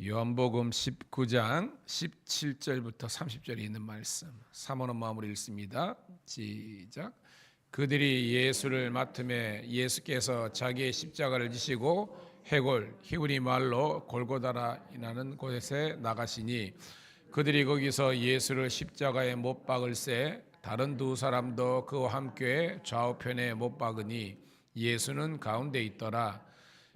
요한복음 19장 17절부터 30절에 있는 말씀, 사모는 마음으로 읽습니다. 시작. 그들이 예수를 맡음에 예수께서 자기의 십자가를 지시고 해골, 히브리 말로 골고다라라는 곳에 나가시니 그들이 거기서 예수를 십자가에 못 박을새 다른 두 사람도 그와 함께 좌우편에 못 박으니 예수는 가운데 있더라.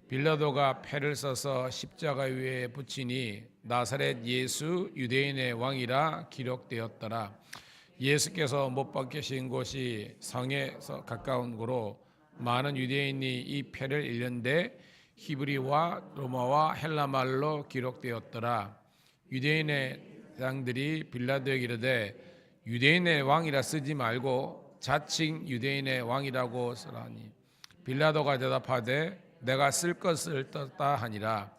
빌라도가 패를 써서 십자가 위에 붙이니 나사렛 예수 유대인의 왕이라 기록되었더라. 예수께서 못 박히신 곳이 성에서 가까운 곳으로 많은 유대인이 이 패를 읽는데 히브리와 로마와 헬라말로 기록되었더라. 유대인의 장들이 빌라도에게 이르되 유대인의 왕이라 쓰지 말고 자칭 유대인의 왕이라고 쓰라니 빌라도가 대답하되 내가 쓸 것을 떴다 하니라.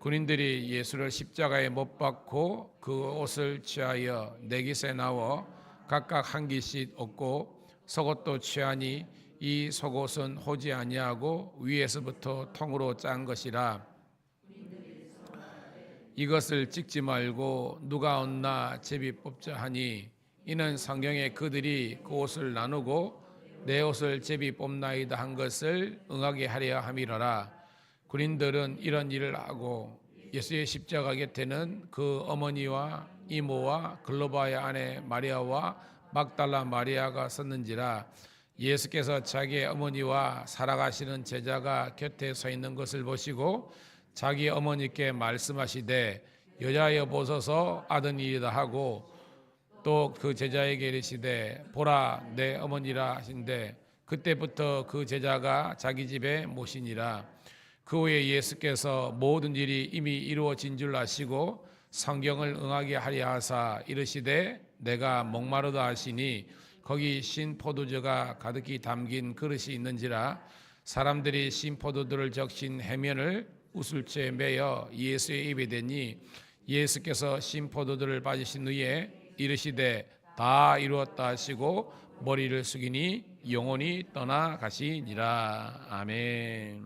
군인들이 예수를 십자가에 못 박고 그 옷을 취하여 내깃에 나와 각각 한 기씩 얻고 속옷도 취하니 이 속옷은 호지 아니하고 위에서부터 통으로 짠 것이라. 이것을 찍지 말고 누가 얻나 제비 뽑자 하니 이는 성경에 그들이 그 옷을 나누고 내 옷을 제비 뽑나이다 한 것을 응하게 하려 함이로라. 군인들은 이런 일을 하고 예수의 십자가 곁에는 그 어머니와 이모와 글로바의 아내 마리아와 막달라 마리아가 섰는지라. 예수께서 자기의 어머니와 살아가시는 제자가 곁에 서 있는 것을 보시고 자기 어머니께 말씀하시되 여자여 보소서 아드니이다 하고 또 그 제자에게 이르시되 보라 내 어머니라 하신대 그때부터 그 제자가 자기 집에 모시니라. 그 후에 예수께서 모든 일이 이미 이루어진 줄 아시고 성경을 응하게 하려 하사 이르시되 내가 목마르다 하시니 거기 신 포도주가 가득히 담긴 그릇이 있는지라. 사람들이 신 포도주를 적신 해면을 우슬채에 매어 예수의 입에 대니 예수께서 신 포도주를 빠지신 후에 이르시되 다 이루었다 하시고 머리를 숙이니 영혼이 떠나가시니라. 아멘.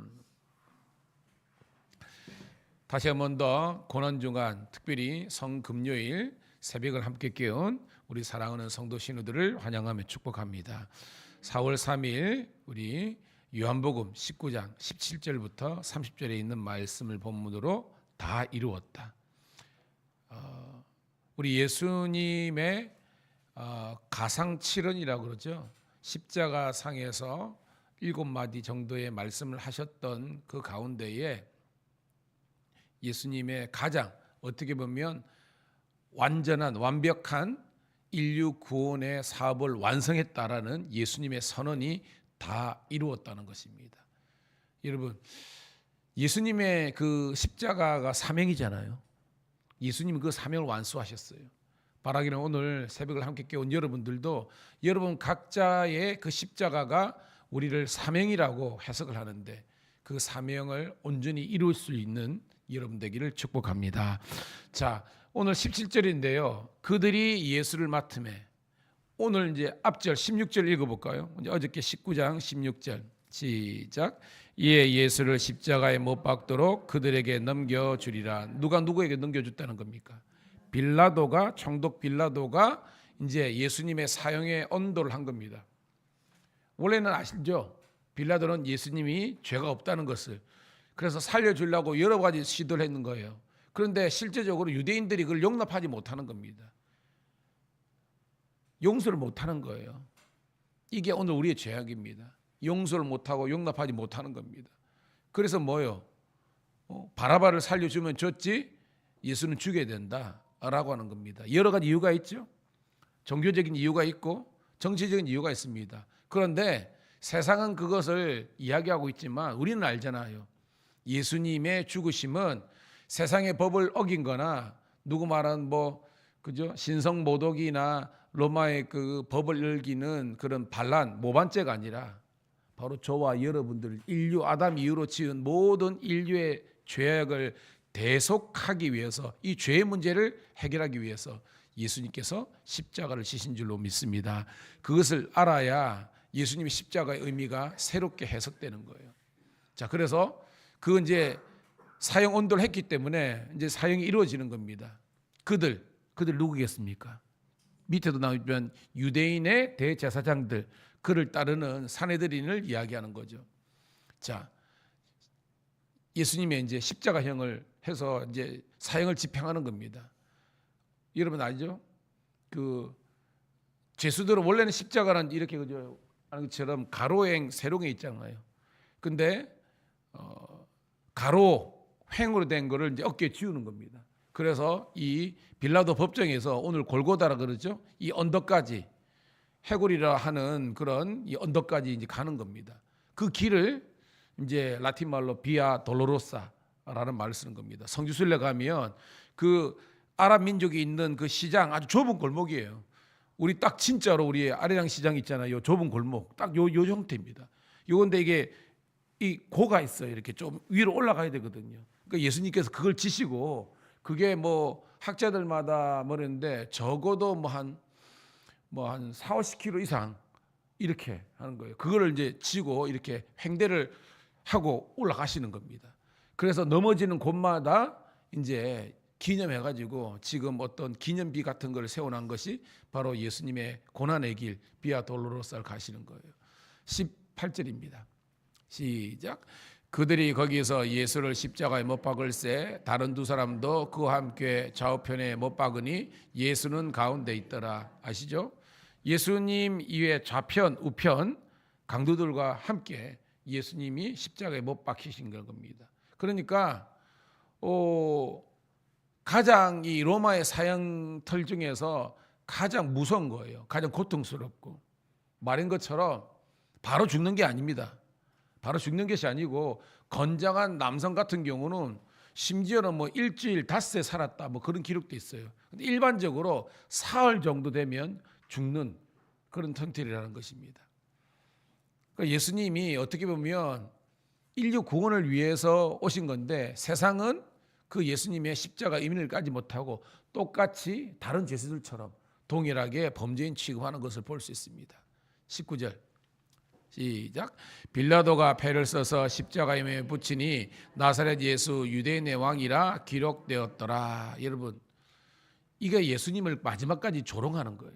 다시 한 번 더 고난주간 특별히 성금요일 새벽을 함께 깨운 우리 사랑하는 성도 신우들을 환영하며 축복합니다. 4월 3일 우리 요한복음 19장 17절부터 30절에 있는 말씀을 본문으로 다 이루었다. 우리 예수님의 가상칠언이라고 그러죠. 십자가 상에서 7마디 정도의 말씀을 하셨던 그 가운데에 예수님의 가장 어떻게 보면 완전한 완벽한 인류 구원의 사업을 완성했다라는 예수님의 선언이 다 이루었다는 것입니다. 여러분, 예수님의 그 십자가가 사명이잖아요. 예수님은 그 사명을 완수하셨어요. 바라기는 오늘 새벽을 함께 깨운 여러분들도 여러분 각자의 그 십자가가 우리를 사명이라고 해석을 하는데 그 사명을 온전히 이룰 수 있는 여러분 되기를 축복합니다. 자, 오늘 17절인데요. 그들이 예수를 맡음에 오늘 이제 앞절 16절 읽어볼까요? 어저께 19장 16절 시작. 이에 예수를 십자가에 못 박도록 그들에게 넘겨주리라. 누가 누구에게 넘겨줬다는 겁니까? 빌라도가, 총독 빌라도가 이제 예수님의 사형에 언도를 한 겁니다. 원래는 아시죠? 빌라도는 예수님이 죄가 없다는 것을 그래서 살려주려고 여러 가지 시도를 했는 거예요. 그런데 실제적으로 유대인들이 그걸 용납하지 못하는 겁니다. 용서를 못하는 거예요. 이게 오늘 우리의 죄악입니다. 용서를 못하고 용납하지 못하는 겁니다. 그래서 뭐요? 바라바를 살려주면 줬지 예수는 죽여야 된다라고 하는 겁니다. 여러 가지 이유가 있죠. 종교적인 이유가 있고 정치적인 이유가 있습니다. 그런데 세상은 그것을 이야기하고 있지만 우리는 알잖아요. 예수님의 죽으심은 세상의 법을 어긴 거나 누구 말하는 그죠? 신성모독이나 로마의 그 법을 어기는 그런 반란, 모반죄가 아니라 바로 저와 여러분들 인류 아담 이후로 지은 모든 인류의 죄악을 대속하기 위해서 이 죄의 문제를 해결하기 위해서 예수님께서 십자가를 지신 줄로 믿습니다. 그것을 알아야 예수님의 십자가의 의미가 새롭게 해석되는 거예요. 자, 그래서 그 이제 사형 온도를 했기 때문에 이제 사형이 이루어지는 겁니다. 그들 누구겠습니까? 밑에도 나오면 유대인의 대제사장들, 그를 따르는 사내들인을 이야기하는 거죠. 자, 예수님의 이제 십자가형을 해서 이제 사형을 집행하는 겁니다. 여러분 알죠? 그 죄수들은 원래는 십자가는 이렇게 그죠 하는 것처럼 가로행, 세로에 있잖아요. 근데 가로 횡으로 된 거를 이제 어깨에 쥐우는 겁니다. 그래서 이 빌라도 법정에서 오늘 골고다라 그러죠. 이 언덕까지 해골이라 하는 그런 이 언덕까지 이제 가는 겁니다. 그 길을 이제 라틴 말로 비아 돌로로사라는 말을 쓰는 겁니다. 성지순례 가면 그 아랍 민족이 있는 그 시장 아주 좁은 골목이에요. 우리 딱 진짜로 우리 아래장 시장 있잖아요. 좁은 골목 딱 요 형태입니다. 요건데 이게 이 고가 있어요. 이렇게 좀 위로 올라가야 되거든요. 그러니까 예수님께서 그걸 지시고 그게 뭐 학자들마다 뭐랬는데 적어도 뭐 한 4, 50km 이상 이렇게 하는 거예요. 그거를 이제 지고 이렇게 횡대를 하고 올라가시는 겁니다. 그래서 넘어지는 곳마다 이제 기념해가지고 지금 어떤 기념비 같은 걸 세워놓은 것이 바로 예수님의 고난의 길 비아 돌로로사를 가시는 거예요. 18절입니다. 시작. 그들이 거기서 예수를 십자가에 못 박을새 다른 두 사람도 그와 함께 좌우편에 못 박으니 예수는 가운데 있더라. 아시죠? 예수님 이외 좌편 우편 강도들과 함께 예수님이 십자가에 못 박히신 겁니다. 그러니까 가장 이 로마의 사형틀 중에서 가장 무서운 거예요. 가장 고통스럽고 말인 것처럼 바로 죽는 게 아닙니다. 바로 죽는 것이 아니고 건장한 남성 같은 경우는 심지어는 뭐 일주일 닷새 살았다 뭐 그런 기록도 있어요. 근데 일반적으로 사흘 정도 되면 죽는 그런 형태라는 것입니다. 그러니까 예수님이 어떻게 보면 인류 구원을 위해서 오신 건데 세상은 그 예수님의 십자가 의미를 까지 못하고 똑같이 다른 죄수들처럼 동일하게 범죄인 취급하는 것을 볼 수 있습니다. 19절 시작. 빌라도가 패를 써서 십자가에 붙이니 나사렛 예수 유대인의 왕이라 기록되었더라. 여러분 이게 예수님을 마지막까지 조롱하는 거예요.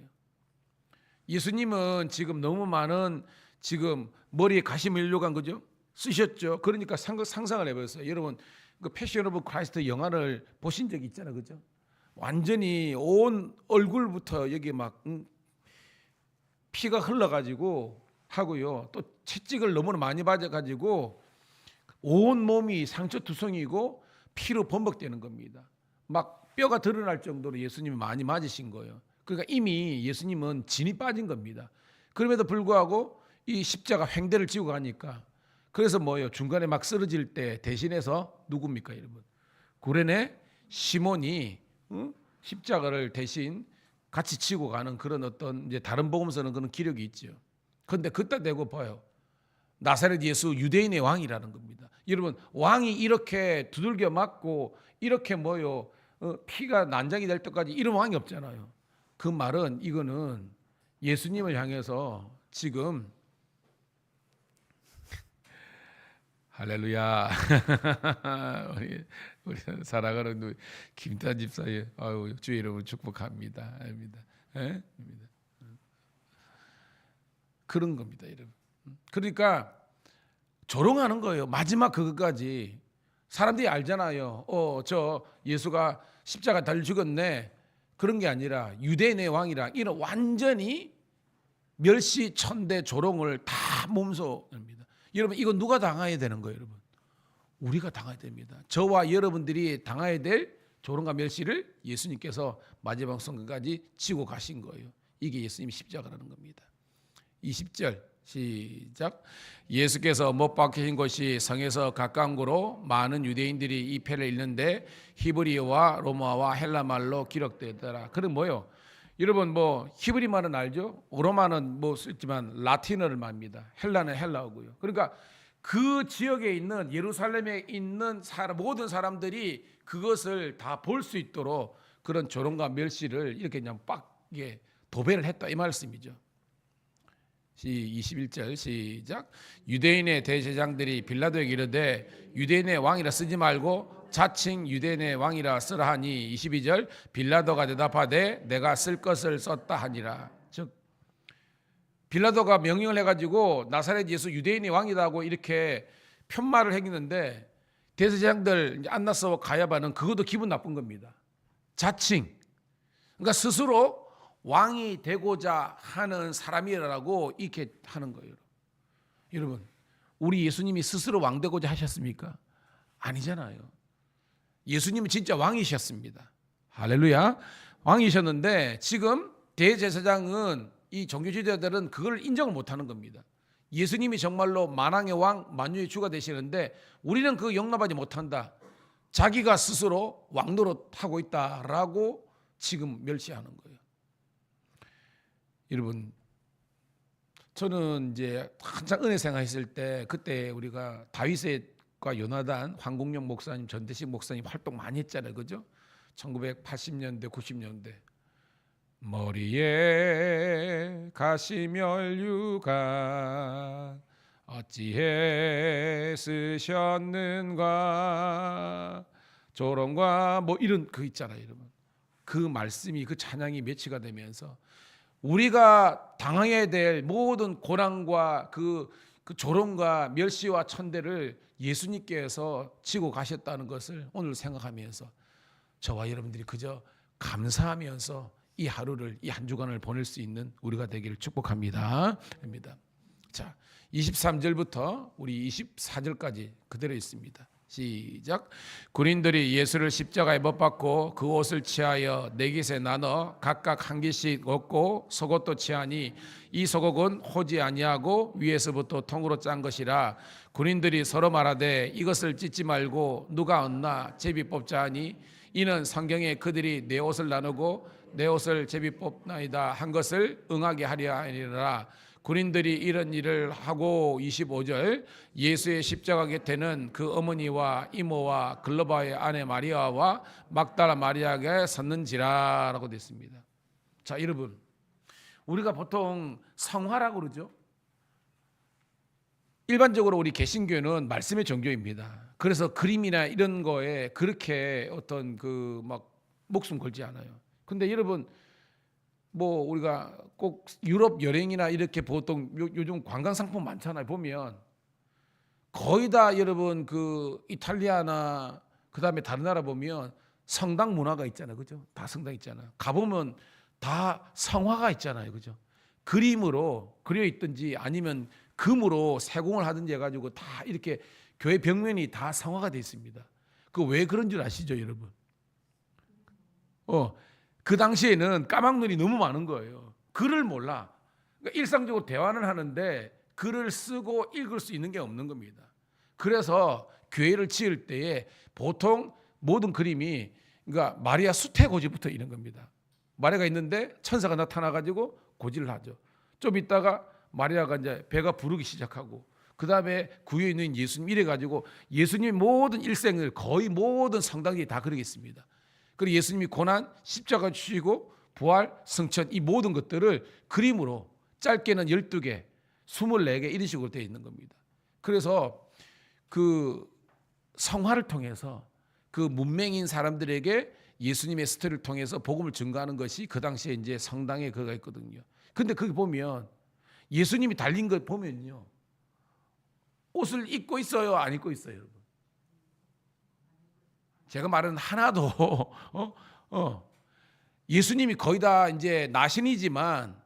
예수님은 지금 너무 많은 지금 머리에 가시을 일려간 거죠. 쓰셨죠. 그러니까 상상을 해보세요. 여러분 그 패션 오브 크라이스트 영화를 보신 적이 있잖아요, 그죠? 완전히 온 얼굴부터 여기 막 피가 흘러가지고 하고요. 또 채찍을 너무나 많이 맞아가지고 온 몸이 상처투성이고 피로 범벅되는 겁니다. 막 뼈가 드러날 정도로 예수님이 많이 맞으신 거예요. 그러니까 이미 예수님은 진이 빠진 겁니다. 그럼에도 불구하고 이 십자가 횡대를 지고 가니까 그래서 뭐예요? 중간에 막 쓰러질 때 대신해서 누굽니까, 여러분? 구레네 시몬이 십자가를 대신 같이 지고 가는 그런 어떤 이제 다른 복음서는 그런 기록이 있죠. 그런데 그때 되고 봐요. 나사렛 예수 유대인의 왕이라는 겁니다. 여러분 왕이 이렇게 두들겨 맞고 이렇게 뭐요 피가 난장이 될 때까지 이런 왕이 없잖아요. 그 말은 이거는 예수님을 향해서 지금 할렐루야 우리 사랑하는 김단 집사님 주의 이름으로 축복합니다. 예? 그런 겁니다, 여러분. 그러니까 조롱하는 거예요. 마지막 그것까지 사람들이 알잖아요. 저 예수가 십자가 달려 죽었네. 그런 게 아니라 유대인의 왕이라 이런 완전히 멸시 천대 조롱을 다 몸소합니다. 여러분 이거 누가 당해야 되는 거예요, 여러분? 우리가 당해야 됩니다. 저와 여러분들이 당해야 될 조롱과 멸시를 예수님께서 마지막 순간까지 지고 가신 거예요. 이게 예수님이 십자가라는 겁니다. 20절 시작. 예수께서 못 박히신 곳이 성에서 가까운 곳으로 많은 유대인들이 이 패를 읽는데 히브리어와 로마와 헬라 말로 기록되더라. 그럼 뭐요? 여러분 뭐 히브리 말은 알죠? 로마는 뭐 쓰지만 라틴어를 말합니다. 헬라는 헬라어고요. 그러니까 그 지역에 있는 예루살렘에 있는 모든 사람들이 그것을 다 볼 수 있도록 그런 조롱과 멸시를 이렇게 그냥 빡 도배를 했다 이 말씀이죠. 21절 시작. 유대인의 대제장들이 빌라도에게 이르되 유대인의 왕이라 쓰지 말고 자칭 유대인의 왕이라 쓰라 하니 22절 빌라도가 대답하되 내가 쓸 것을 썼다 하니라. 즉 빌라도가 명령을 해가지고 나사렛 예수 유대인의 왕이라고 이렇게 편말을 했는데 대제장들 안나스와 가야바는 그것도 기분 나쁜 겁니다. 자칭, 그러니까 스스로 왕이 되고자 하는 사람이라고 이렇게 하는 거예요. 여러분, 우리 예수님이 스스로 왕 되고자 하셨습니까? 아니잖아요. 예수님은 진짜 왕이셨습니다. 할렐루야. 왕이셨는데 지금 대제사장은 이 종교 지도자들은 그걸 인정을 못하는 겁니다. 예수님이 정말로 만왕의 왕, 만유의 주가 되시는데 우리는 그거 용납하지 못한다. 자기가 스스로 왕 노릇하고 있다라고 지금 멸시하는 거예요. 여러분, 저는 이제 한창 은혜 생활했을 때 그때 우리가 다윗과 요나단, 황공영 목사님, 전대식 목사님 활동 많이 했잖아요, 그죠? 1980년대, 90년대. 머리에 가시면류가 어찌해 쓰셨는가 조롱과 뭐 이런 그 있잖아요, 여러분. 그 말씀이 그 찬양이 매치가 되면서 우리가 당해야 될 모든 고난과 그 조롱과 멸시와 천대를 예수님께서 지고 가셨다는 것을 오늘 생각하면서 저와 여러분들이 그저 감사하면서 이 하루를, 이 한 주간을 보낼 수 있는 우리가 되기를 축복합니다. 자, 23절부터 우리 24절까지 그대로 있습니다. 시작. 군인들이 예수를 십자가에 못 박고 그 옷을 취하여 네 깃에 나눠 각각 한 깃씩 얻고 속옷도 취하니 이 속옷은 호지 아니하고 위에서부터 통으로 짠 것이라. 군인들이 서로 말하되 이것을 찢지 말고 누가 얻나 제비 뽑자 하니 이는 성경에 그들이 내 옷을 나누고 내 옷을 제비 뽑나이다 한 것을 응하게 하려 하니라. 군인들이 이런 일을 하고 25절 예수의 십자가 곁에는 그 어머니와 이모와 글로바의 아내 마리아와 막달라 마리아가 섰는지라라고 됐습니다. 자, 여러분, 우리가 보통 성화라고 그러죠. 일반적으로 우리 개신교는 말씀의 종교입니다. 그래서 그림이나 이런 거에 그렇게 어떤 그 막 목숨 걸지 않아요. 근데 여러분, 뭐 우리가 꼭 유럽 여행이나 이렇게 보통 요즘 관광 상품 많잖아요. 보면 거의 다 여러분 그 이탈리아나 그다음에 다른 나라 보면 성당 문화가 있잖아요. 그죠? 다 성당 있잖아요. 가보면 다 성화가 있잖아요. 그죠? 그림으로 그려 있든지 아니면 금으로 세공을 하든지 해가지고 다 이렇게 교회 벽면이 다 성화가 되어 있습니다. 그 왜 그런 줄 아시죠, 여러분? 그 당시에는 까막눈이 너무 많은 거예요. 글을 몰라. 그러니까 일상적으로 대화는 하는데 글을 쓰고 읽을 수 있는 게 없는 겁니다. 그래서 교회를 지을 때에 보통 모든 그림이 그러니까 마리아 수태 고지부터 있는 겁니다. 마리아가 있는데 천사가 나타나가지고 고지를 하죠. 좀 있다가 마리아가 이제 배가 부르기 시작하고 그 다음에 구유에 있는 예수님 이래가지고 예수님의 모든 일생을 거의 모든 성당이 다 그러겠습니다. 그리고 예수님이 고난, 십자가 주시고 부활, 승천 이 모든 것들을 그림으로 짧게는 12개, 24개 이런 식으로 되어 있는 겁니다. 그래서 그 성화를 통해서 그 문맹인 사람들에게 예수님의 스토리를 통해서 복음을 증거하는 것이 그 당시에 이제 성당에 그가 있거든요. 근데 거기 보면 예수님이 달린 것 보면요. 옷을 입고 있어요? 안 입고 있어요? 여러분? 제가 말은 하나도 예수님이 거의 다 이제 나신이지만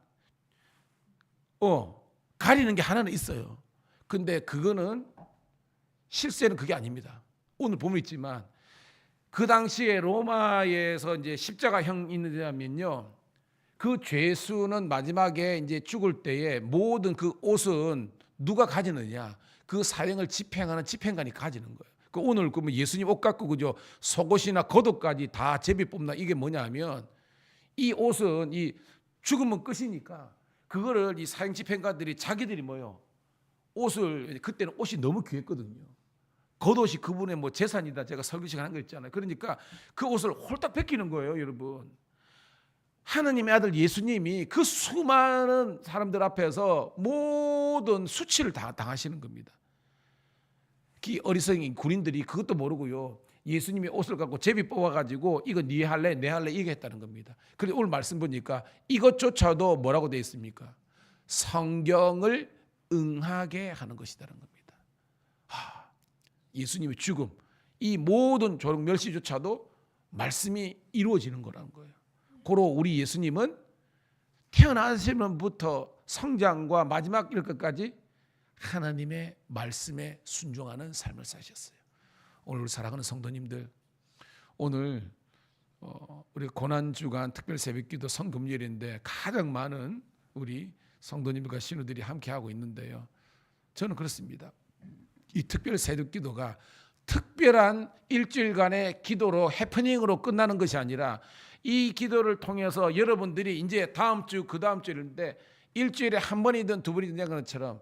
가리는 게 하나는 있어요. 근데 그거는 실제는 그게 아닙니다. 오늘 보면 있지만 그 당시에 로마에서 이제 십자가형 있느냐면요. 그 죄수는 마지막에 이제 죽을 때에 모든 그 옷은 누가 가지느냐? 그 사형을 집행하는 집행관이 가지는 거예요. 그 오늘 그러면 예수님 옷 갖고 그죠 속옷이나 겉옷까지 다 제비 뽑나 이게 뭐냐면 이 옷은 이 죽으면 끝이니까 그거를 이 사형 집행관들이 자기들이 뭐요 옷을 그때는 옷이 너무 귀했거든요. 겉옷이 그분의 뭐 재산이다 제가 설교 시간 한 거 있잖아요. 그러니까 그 옷을 홀딱 벗기는 거예요, 여러분. 하나님의 아들 예수님이 그 수많은 사람들 앞에서 모든 수치를 당하시는 겁니다. 그 어리석인 군인들이 그것도 모르고요, 예수님이 옷을 갖고 제비 뽑아가지고 이거 네 할래 내 할래 이게 했다는 겁니다. 그런데 오늘 말씀 보니까 이것조차도 뭐라고 되어 있습니까? 성경을 응하게 하는 것이라는 겁니다. 예수님의 죽음, 이 모든 조롱 멸시조차도 말씀이 이루어지는 거라는 거예요. 고로 우리 예수님은 태어나시면부터 성장과 마지막 일끝까지 하나님의 말씀에 순종하는 삶을 사셨어요. 오늘 사랑하는 성도님들, 오늘 우리 고난주간 특별 새벽기도 성금요일인데 가장 많은 우리 성도님들과 신우들이 함께하고 있는데요, 저는 그렇습니다. 이 특별 새벽기도가 특별한 일주일간의 기도로 해프닝으로 끝나는 것이 아니라 이 기도를 통해서 여러분들이 이제 다음 주 그 다음 주일인데 일주일에 한 번이든 두 번이든 되는 것처럼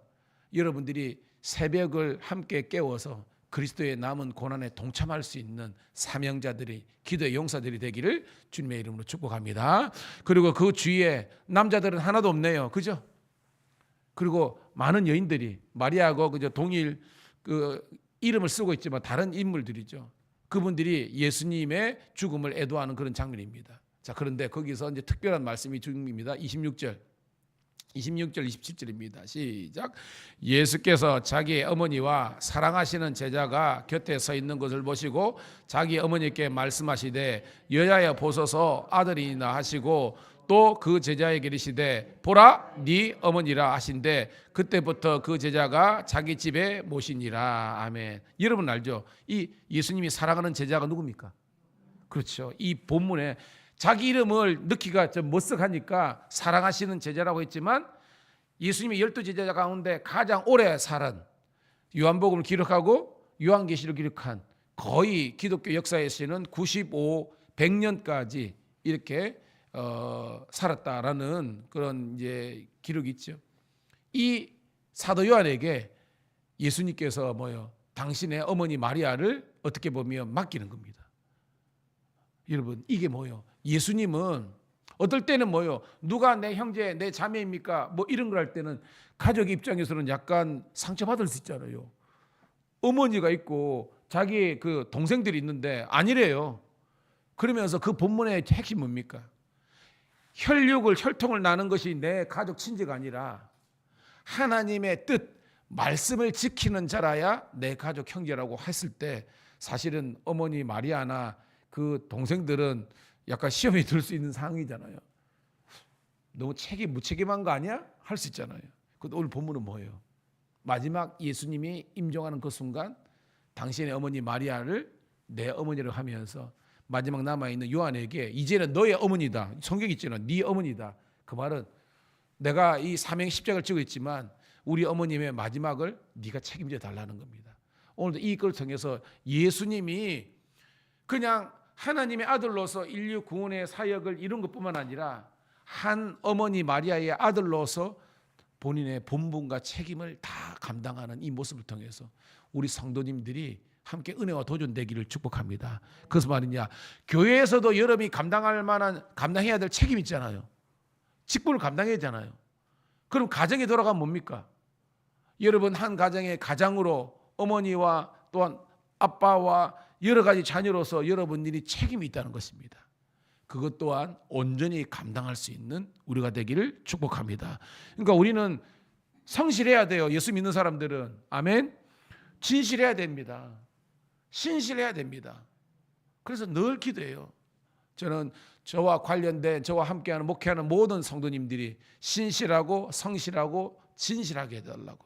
여러분들이 새벽을 함께 깨워서 그리스도의 남은 고난에 동참할 수 있는 사명자들이, 기도의 용사들이 되기를 주님의 이름으로 축복합니다. 그리고 그 주위에 남자들은 하나도 없네요, 그죠? 그리고 많은 여인들이 마리아하고 그저 동일 그 이름을 쓰고 있지만 다른 인물들이죠. 그분들이 예수님의 죽음을 애도하는 그런 장면입니다. 자, 그런데 거기서 이제 특별한 말씀이 중입니다. 26절, 27절입니다. 시작. 예수께서 자기의 어머니와 사랑하시는 제자가 곁에 서 있는 것을 보시고 자기 어머니께 말씀하시되 여자여 보소서 아들이나 하시고 또 그 제자에게 이르시되 보라 네 어머니라 하신대 그때부터 그 제자가 자기 집에 모시니라. 아멘. 여러분 알죠? 이 예수님이 사랑하는 제자가 누굽니까? 그렇죠. 이 본문에 자기 이름을 넣기가 좀 머쓱하니까 사랑하시는 제자라고 했지만 예수님이 12제자 가운데 가장 오래 살은 요한복음을 기록하고 요한계시를 기록한 거의 기독교 역사에서는 95, 100년까지 이렇게 살았다라는 그런 이제 기록이 있죠. 이 사도 요한에게 예수님께서 당신의 어머니 마리아를 어떻게 보면 맡기는 겁니다. 여러분 이게 뭐예요? 예수님은 어떨 때는 누가 내 형제 내 자매입니까? 이런 걸 할 때는 가족 입장에서는 약간 상처받을 수 있잖아요. 어머니가 있고 자기 그 동생들이 있는데 아니래요. 그러면서 그 본문의 핵심 뭡니까? 혈통을 나눈 것이 내 가족 친지가 아니라 하나님의 뜻, 말씀을 지키는 자라야 내 가족 형제라고 했을 때 사실은 어머니 마리아나 그 동생들은 약간 시험이 들 수 있는 상황이잖아요. 너무 무책임한 거 아니야? 할 수 있잖아요. 근데 오늘 본문은 뭐예요? 마지막 예수님이 임종하는 그 순간 당신의 어머니 마리아를 내 어머니로 하면서 마지막 남아있는 요한에게 이제는 너의 어머니다. 성경이 있잖아요. 네 어머니다. 그 말은 내가 이 사명 십자가를 지고 있지만 우리 어머님의 마지막을 네가 책임져 달라는 겁니다. 오늘도 이걸 통해서 예수님이 그냥 하나님의 아들로서 인류 구원의 사역을 이룬 것뿐만 아니라 한 어머니 마리아의 아들로서 본인의 본분과 책임을 다 감당하는 이 모습을 통해서 우리 성도님들이 함께 은혜와 도전되기를 축복합니다. 그래서 말이냐, 교회에서도 여러분이 감당해야 될 책임이 있잖아요. 직분을 감당해야 하잖아요. 그럼 가정에 돌아가면 뭡니까? 여러분 한 가정의 가장으로 어머니와 또한 아빠와 여러 가지 자녀로서 여러분들이 책임이 있다는 것입니다. 그것 또한 온전히 감당할 수 있는 우리가 되기를 축복합니다. 그러니까 우리는 성실해야 돼요. 예수 믿는 사람들은. 아멘. 진실해야 됩니다. 신실해야 됩니다. 그래서 늘 기도해요. 저는 저와 관련된 저와 함께하는 목회하는 모든 성도님들이 신실하고 성실하고 진실하게 해달라고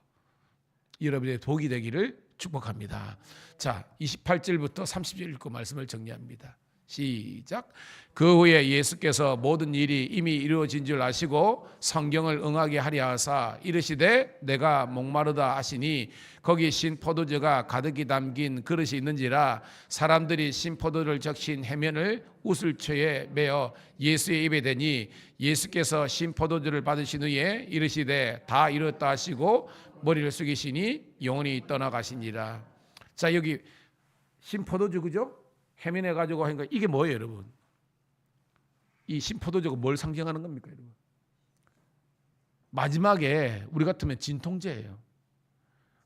여러분의 복이 되기를 축복합니다. 자, 28절부터 30절 읽고 말씀을 정리합니다. 시작. 그 후에 예수께서 모든 일이 이미 이루어진 줄 아시고 성경을 응하게 하려 하사 이르시되 내가 목마르다 하시니 거기 신 포도주가 가득히 담긴 그릇이 있는지라 사람들이 신 포도를 적신 해면을 우슬초에 메어 예수의 입에 대니 예수께서 신 포도주를 받으신 후에 이르시되 다 이뤘다 하시고 머리를 숙이시니 영원히 떠나가시니라. 자, 여기 신 포도주 그죠? 해면해 가지고 하는 거 이게 뭐예요, 여러분? 이 신포도주가 뭘 상징하는 겁니까, 여러분? 마지막에 우리 같으면 진통제예요.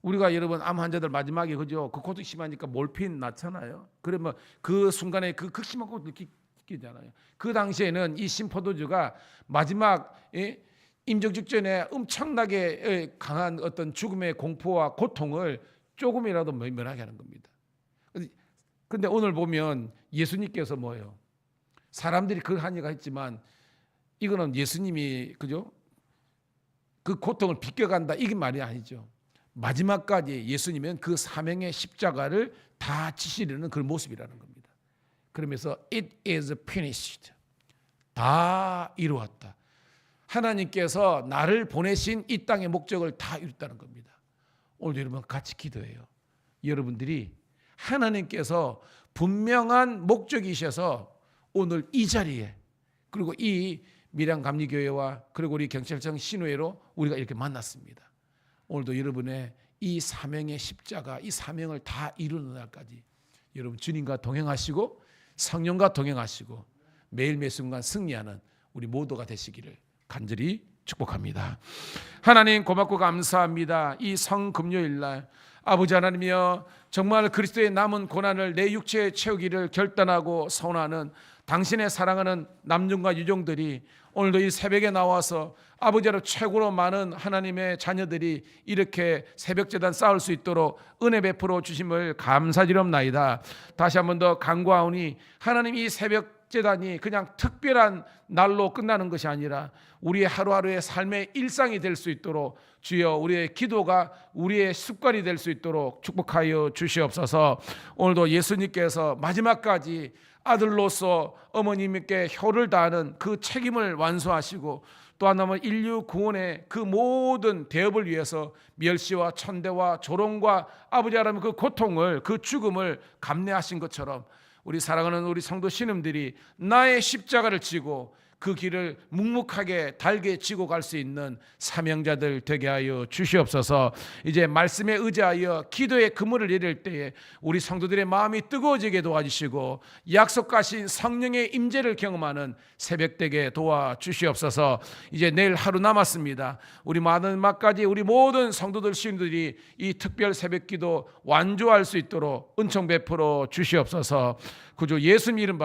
우리가 여러분 암 환자들 마지막에 그죠? 그 고통 심하니까 몰핀 낳잖아요. 그러면 그 순간에 그 극심한 고통을 느끼잖아요. 그 당시에는 이 신포도주가 마지막 임종 직전에 엄청나게 강한 어떤 죽음의 공포와 고통을 조금이라도 면하게 하는 겁니다. 그런데 오늘 보면 예수님께서 뭐예요? 사람들이 그걸 하니까 했지만 이거는 예수님이 그죠? 그 고통을 비껴간다 이게 말이 아니죠. 마지막까지 예수님은 그 사명의 십자가를 다 지시려는 그런 모습이라는 겁니다. 그러면서 it is finished. 다 이루었다. 하나님께서 나를 보내신 이 땅의 목적을 다 이뤘다는 겁니다. 오늘 여러분 같이 기도해요. 여러분들이 하나님께서 분명한 목적이셔서 오늘 이 자리에 그리고 이 밀양감리교회와 그리고 우리 경찰청 신우회로 우리가 이렇게 만났습니다. 오늘도 여러분의 이 사명의 십자가, 이 사명을 다 이루는 날까지 여러분 주님과 동행하시고 성령과 동행하시고 매일 매 순간 승리하는 우리 모두가 되시기를 간절히 축복합니다. 하나님 고맙고 감사합니다. 이 성금요일날 아버지 하나님이여 정말 그리스도의 남은 고난을 내 육체에 채우기를 결단하고 선언하는 당신의 사랑하는 남종과 유종들이 오늘도 이 새벽에 나와서 아버지로 최고로 많은 하나님의 자녀들이 이렇게 새벽제단 쌓을 수 있도록 은혜 베풀어 주심을 감사드리옵나이다. 다시 한 번 더 간구하오니 하나님 이 새벽제단이 그냥 특별한 날로 끝나는 것이 아니라 우리의 하루하루의 삶의 일상이 될 수 있도록 주여 우리의 기도가 우리의 습관이 될 수 있도록 축복하여 주시옵소서. 오늘도 예수님께서 마지막까지 아들로서 어머님께 효를 다하는 그 책임을 완수하시고 또 하나는 인류 구원의 그 모든 대업을 위해서 멸시와 천대와 조롱과 아버지 하나님 그 고통을 그 죽음을 감내하신 것처럼 우리 사랑하는 우리 성도 신음들이 나의 십자가를 지고 그 길을 묵묵하게 달게 지고 갈 수 있는 사명자들 되게 하여 주시옵소서. 이제 말씀에 의지하여 기도의 그물을 이룰 때에 우리 성도들의 마음이 뜨거워지게 도와주시고 약속하신 성령의 임재를 경험하는 새벽 되게 도와주시옵소서. 이제 내일 하루 남았습니다. 우리 마지막까지 우리 모든 성도들 신들이 이 특별 새벽 기도 완주할 수 있도록 은총 베풀어 주시옵소서. 구주 예수님 이름